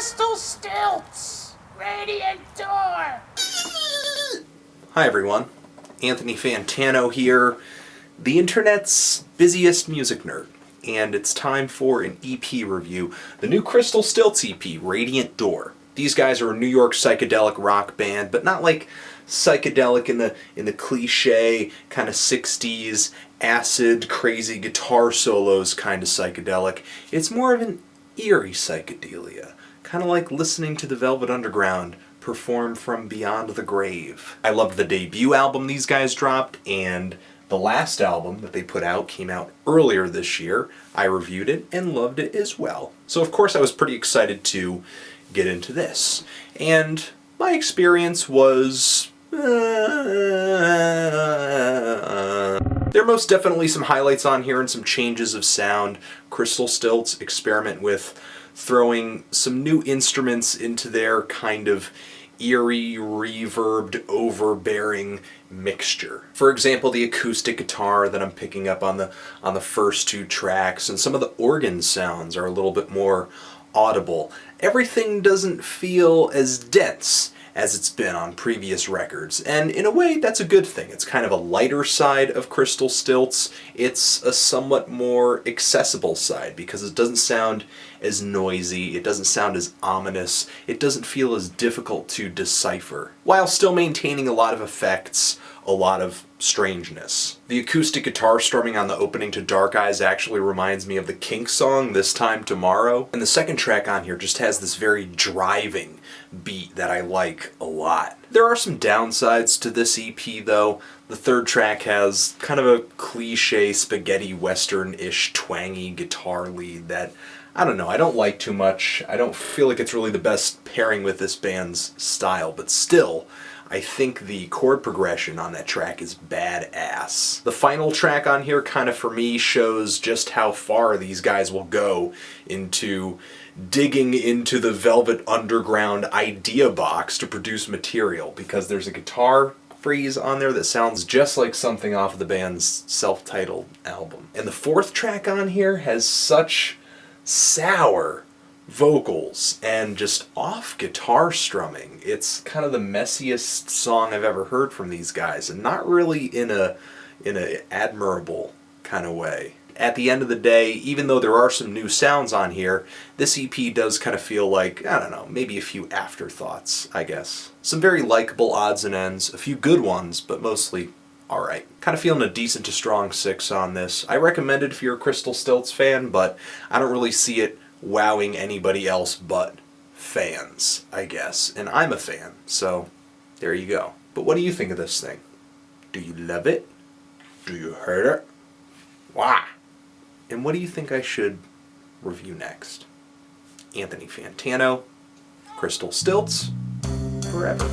Crystal Stilts! Radiant Door! Hi everyone, Anthony Fantano here, the internet's busiest music nerd, and it's time for an EP review, the new Crystal Stilts EP, Radiant Door. These guys are a New York psychedelic rock band, but not like psychedelic in the cliche kind of 60s acid crazy guitar solos kind of psychedelic. It's more of an eerie psychedelia, kind of like listening to the Velvet Underground perform from beyond the grave. I loved the debut album these guys dropped, and the last album that they put out came out earlier this year. I reviewed it and loved it as well. So of course I was pretty excited to get into this. And my experience was... there are most definitely some highlights on here and some changes of sound. Crystal Stilts experiment with throwing some new instruments into their kind of eerie, reverbed, overbearing mixture. For example, the acoustic guitar that I'm picking up on the first two tracks, and some of the organ sounds are a little bit more audible. Everything doesn't feel as dense as it's been on previous records, and in a way that's a good thing. It's kind of a lighter side of Crystal Stilts. It's a somewhat more accessible side because it doesn't sound as noisy, it doesn't sound as ominous, it doesn't feel as difficult to decipher, while still maintaining a lot of effects, a lot of strangeness. The acoustic guitar strumming on the opening to Dark Eyes actually reminds me of the Kinks song This Time Tomorrow, and the second track on here just has this very driving beat that I like a lot. There are some downsides to this EP though. The third track has kind of a cliche spaghetti western-ish twangy guitar lead that, I don't know, I don't like too much. I don't feel like it's really the best pairing with this band's style, but still, I think the chord progression on that track is badass. The final track on here kind of for me shows just how far these guys will go into digging into the Velvet Underground idea box to produce material, because there's a guitar phrase on there that sounds just like something off of the band's self-titled album. And the fourth track on here has such sour vocals and just off guitar strumming. It's kind of the messiest song I've ever heard from these guys, and not really in a admirable kind of way. At the end of the day, even though there are some new sounds on here, this EP does kind of feel like, I don't know, maybe a few afterthoughts, I guess. Some very likable odds and ends, a few good ones, but mostly alright. Kind of feeling a decent to strong 6 on this. I recommend it if you're a Crystal Stilts fan, but I don't really see it wowing anybody else but fans, I guess. And I'm a fan, so there you go. But what do you think of this thing? Do you love it? Do you hate it? Why? And what do you think I should review next? Anthony Fantano, Crystal Stilts, forever.